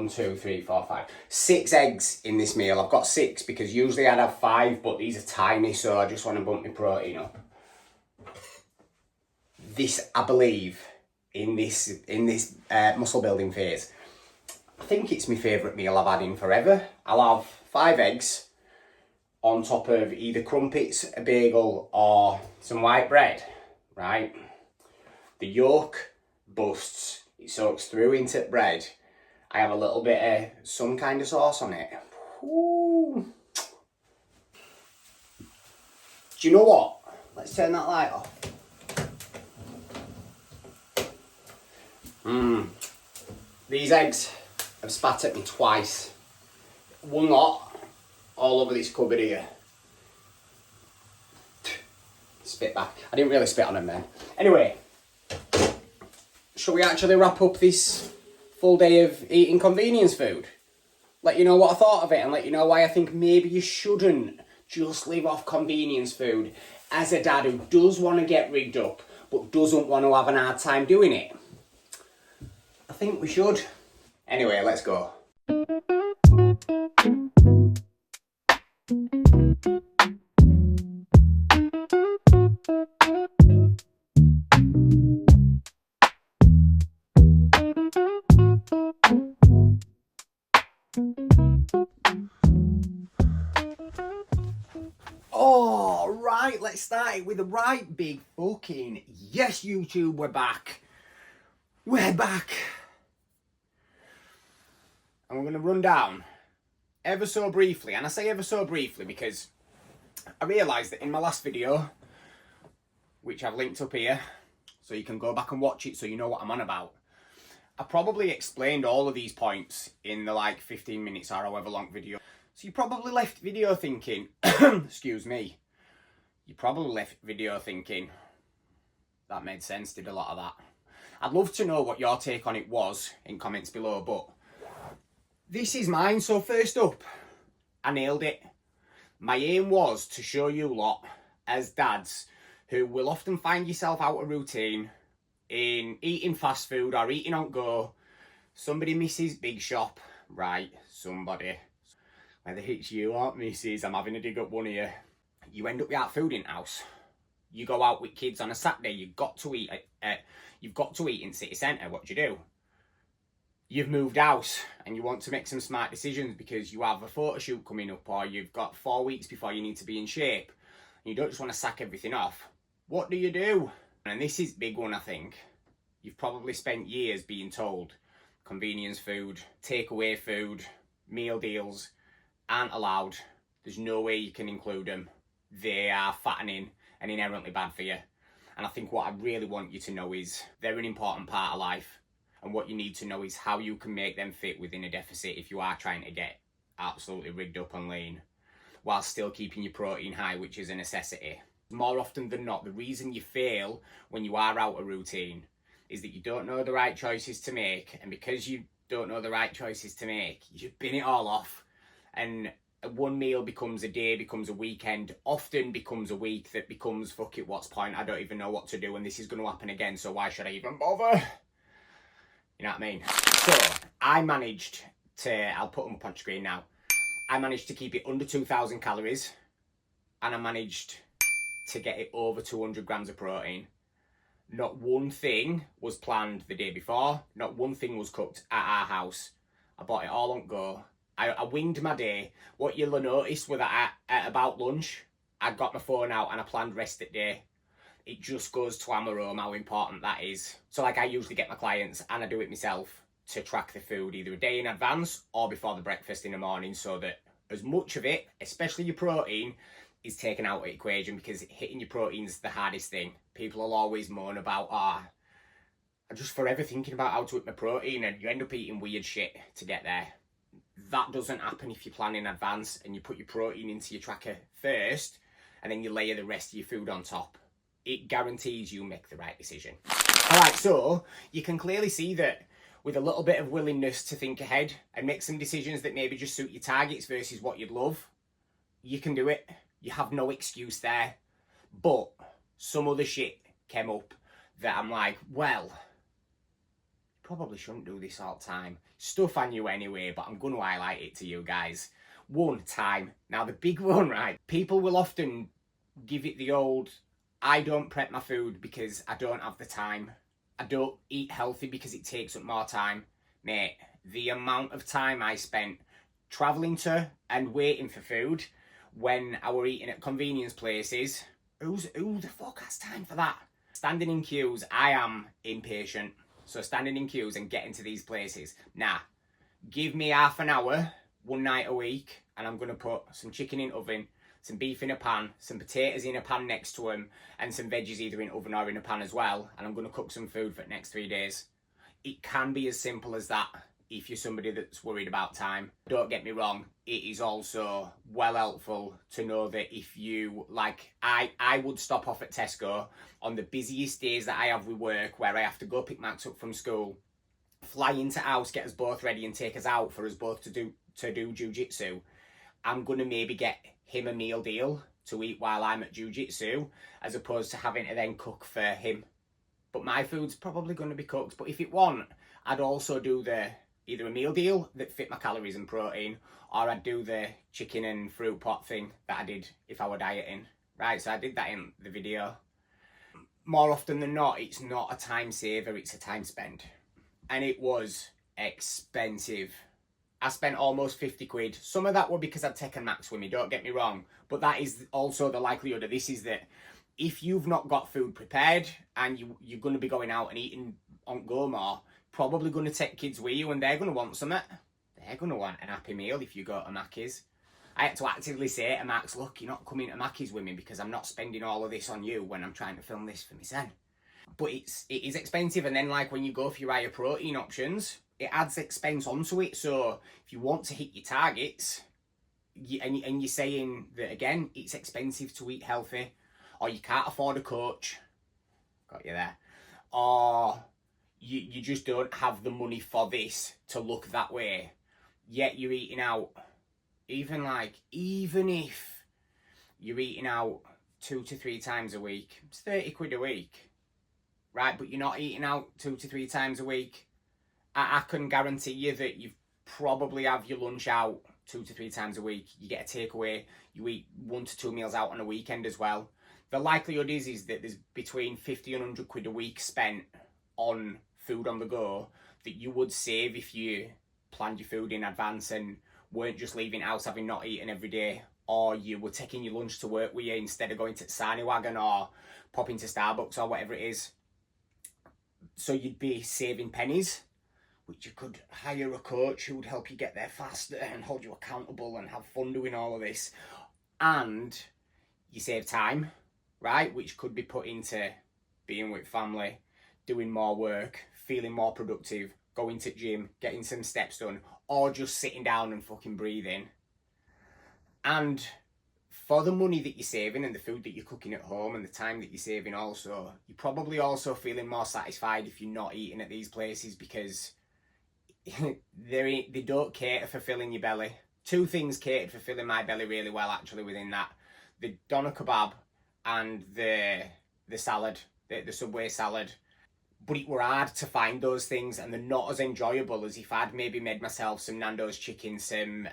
1, 2, 3, 4, 5. 6 eggs in this meal. I've got 6 because usually I'd have 5, but these are tiny, so I just want to bump my protein up. This, I believe, in this muscle building phase, I think it's my favourite meal I've had in forever. I'll have 5 eggs on top of either crumpets, a bagel, or some white bread, right? The yolk busts, it soaks through into bread. I have a little bit of some kind of sauce on it. Ooh. Do you know what? Let's turn that light off. These eggs have spat at me twice. One lot all over this cupboard here. Spit back. I didn't really spit on them then. Anyway, shall we actually wrap up this full day of eating convenience food? Let you know what I thought of it and let you know why I think maybe you shouldn't just live off convenience food as a dad who does want to get rigged up but doesn't want to have an hard time doing it. I think we should. Anyway, let's go. Oh, right, let's start it with the right big fucking yes, YouTube, we're back. We're back. And we're going to run down ever so briefly, and I say ever so briefly because I realised that in my last video, which I've linked up here, so you can go back and watch it so you know what I'm on about, I probably explained all of these points in the like 15 minutes or however long video. So you probably left video thinking, excuse me, you probably left video thinking, that made sense, did a lot of that. I'd love to know what your take on it was in comments below, but this is mine. So first up, I nailed it. My aim was to show you lot as dads who will often find yourself out of routine in eating fast food or eating on go. Somebody misses big shop, right? Somebody. Whether it's you or missus, I'm having a dig up one here. You end up without food in the house. You go out with kids on a Saturday, you've got to eat in city centre. What do? You've moved house and you want to make some smart decisions because you have a photo shoot coming up or you've got 4 weeks before you need to be in shape. And you don't just want to sack everything off. What do? And this is a big one, I think. You've probably spent years being told convenience food, takeaway food, meal deals aren't allowed. There's no way you can include them. They are fattening and inherently bad for you. And I think what I really want you to know is they're an important part of life. And what you need to know is how you can make them fit within a deficit if you are trying to get absolutely rigged up and lean, while still keeping your protein high, which is a necessity. More often than not, the reason you fail when you are out of routine is that you don't know the right choices to make. And because you don't know the right choices to make, you just bin it all off. And one meal becomes a day, becomes a weekend, often becomes a week that becomes, fuck it, what's point? I don't even know what to do and this is going to happen again, so why should I even bother? You know what I mean? So, I managed to, I'll put them up on screen now. I managed to keep it under 2,000 calories and I managed to get it over 200 grams of protein. Not one thing was planned the day before. Not one thing was cooked at our house. I bought it all on go. I winged my day. What you'll notice was that at about lunch, I got my phone out and I planned rest at day. It just goes to hammer home how important that is. So like I usually get my clients, and I do it myself, to track the food either a day in advance or before the breakfast in the morning, so that as much of it, especially your protein, is taken out of the equation, because hitting your protein's the hardest thing. People will always moan about, I'm just forever thinking about how to hit my protein, and you end up eating weird shit to get there. That doesn't happen if you plan in advance and you put your protein into your tracker first and then you layer the rest of your food on top. It guarantees you make the right decision. Alright, so you can clearly see that with a little bit of willingness to think ahead and make some decisions that maybe just suit your targets versus what you'd love, you can do it. You have no excuse there. But some other shit came up that I'm like, well, probably shouldn't do this all the time. Stuff I knew anyway, but I'm going to highlight it to you guys. 1, time. Now the big one, right? People will often give it the old, I don't prep my food because I don't have the time. I don't eat healthy because it takes up more time. Mate, the amount of time I spent travelling to and waiting for food when I were eating at convenience places, who the fuck has time for that? Standing in queues, I am impatient. So standing in queues and getting to these places, nah. Give me half an hour, one night a week, and I'm going to put some chicken in oven, some beef in a pan, some potatoes in a pan next to them, and some veggies either in oven or in a pan as well, and I'm going to cook some food for the next 3 days. It can be as simple as that if you're somebody that's worried about time. Don't get me wrong, it is also well helpful to know that if you, like, I would stop off at Tesco on the busiest days that I have with work, where I have to go pick Max up from school, fly into house, get us both ready and take us out for us both to do jiu-jitsu. I'm going to maybe get him a meal deal to eat while I'm at jiu-jitsu, as opposed to having to then cook for him. But my food's probably going to be cooked. But if it wasn't, I'd also do either a meal deal that fit my calories and protein, or I'd do the chicken and fruit pot thing that I did if I were dieting. Right, so I did that in the video. More often than not, it's not a time saver, it's a time spend. And it was expensive. I spent almost 50 quid. Some of that were because I'd taken Max with me, don't get me wrong. But that is also the likelihood of this, is that if you've not got food prepared and you're going to be going out and eating on go more, probably going to take kids with you and they're going to want something. They're going to want an Happy Meal if you go to Mackey's. I had to actively say to Max, look, you're not coming to Mackey's with me because I'm not spending all of this on you when I'm trying to film this for my son. But it is expensive, and then like when you go for your higher protein options, it adds expense onto it. So if you want to hit your targets, and you're saying that again, it's expensive to eat healthy, or you can't afford a coach, got you there, or you just don't have the money for this to look that way, yet you're eating out, even if you're eating out 2 to 3 times a week, it's 30 quid a week. Right, but you're not eating out 2 to 3 times a week. I can guarantee you that you probably have your lunch out 2 to 3 times a week. You get a takeaway. You eat 1 to 2 meals out on a weekend as well. The likelihood is that there's between 50 and 100 quid a week spent on food on the go that you would save if you planned your food in advance and weren't just leaving house having not eaten every day, or you were taking your lunch to work with you instead of going to Sarnie Wagon or popping to Starbucks or whatever it is. So you'd be saving pennies, which you could hire a coach who would help you get there faster and hold you accountable and have fun doing all of this. And you save time, right? Which could be put into being with family, doing more work, feeling more productive, going to gym, getting some steps done, or just sitting down and fucking breathing. And for the money that you're saving and the food that you're cooking at home and the time that you're saving also, you're probably also feeling more satisfied if you're not eating at these places, because they don't cater for filling your belly. 2 things catered for filling my belly really well actually within that. The doner kebab and the salad, the Subway salad. But it were hard to find those things, and they're not as enjoyable as if I'd maybe made myself some Nando's chicken, some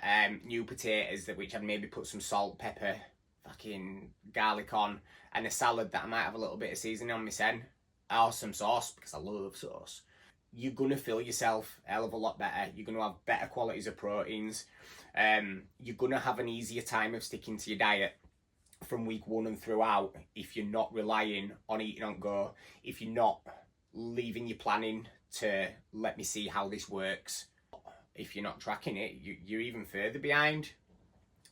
new potatoes, which I'd maybe put some salt, pepper, fucking garlic on, and a salad that I might have a little bit of seasoning on myself, or some sauce, because I love sauce. You're going to feel yourself a hell of a lot better. You're going to have better qualities of proteins. You're going to have an easier time of sticking to your diet from week 1 and throughout if you're not relying on eating on go, if you're not leaving your planning to let me see how this works. If you're not tracking it, you're even further behind.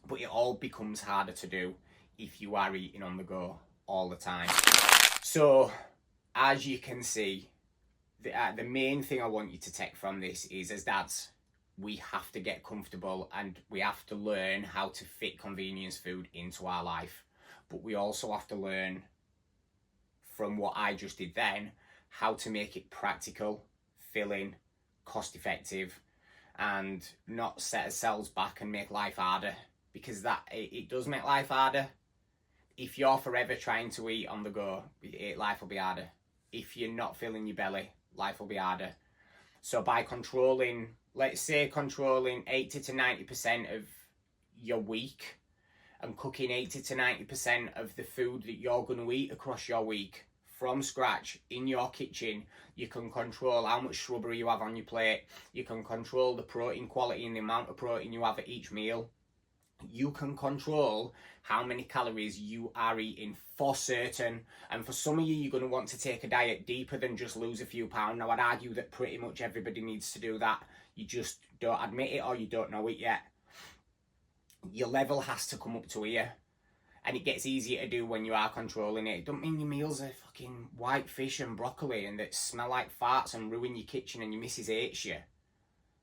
But it all becomes harder to do if you are eating on the go all the time. So, as you can see, the main thing I want you to take from this is, as dads, we have to get comfortable and we have to learn how to fit convenience food into our life. But we also have to learn from what I just did then, how to make it practical, filling, cost effective, and not set ourselves back and make life harder, because it does make life harder. If you're forever trying to eat on the go, life will be harder. If you're not filling your belly, life will be harder. So by controlling, let's say controlling 80 to 90% of your week and cooking 80 to 90% of the food that you're going to eat across your week from scratch in your kitchen, you can control how much shrubbery you have on your plate. You can control the protein quality and the amount of protein you have at each meal. You can control how many calories you are eating for certain. And for some of you, you're going to want to take a diet deeper than just lose a few pounds. Now, I'd argue that pretty much everybody needs to do that. You just don't admit it or you don't know it yet. Your level has to come up to here. And it gets easier to do when you are controlling it. It don't mean your meals are fucking white fish and broccoli and that smell like farts and ruin your kitchen and your missus hates you.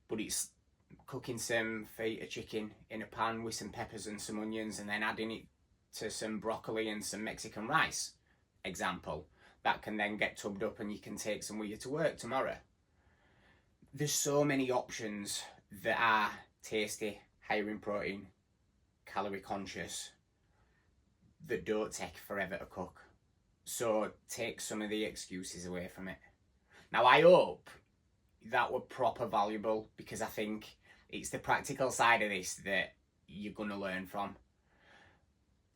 But it's cooking some feta chicken in a pan with some peppers and some onions and then adding it to some broccoli and some Mexican rice, example. That can then get tubbed up and you can take some with you to work tomorrow. There's so many options that are tasty, higher in protein, calorie conscious, that don't take forever to cook. So take some of the excuses away from it. Now I hope that were proper valuable, because I think it's the practical side of this that you're going to learn from.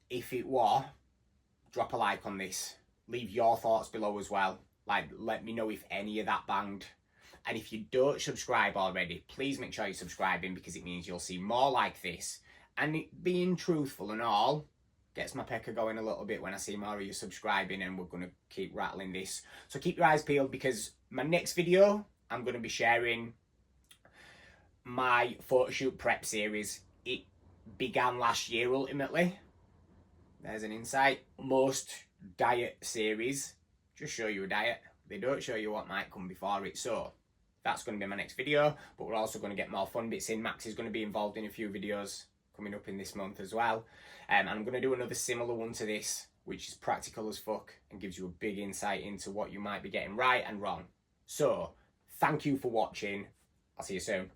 If it were, drop a like on this. Leave your thoughts below as well. Like, let me know if any of that banged. And if you don't subscribe already, please make sure you're subscribing, because it means you'll see more like this. And it being truthful and all gets my pecker going a little bit when I see more of you subscribing, and we're going to keep rattling this. So keep your eyes peeled, because my next video, I'm going to be sharing my photoshoot prep series. It began last year, ultimately. There's an insight. Most diet series just show you a diet. They don't show you what might come before it. So that's going to be my next video, but we're also going to get more fun bits in. Max is going to be involved in a few videos coming up in this month as well. And I'm going to do another similar one to this, which is practical as fuck and gives you a big insight into what you might be getting right and wrong. So thank you for watching. I'll see you soon.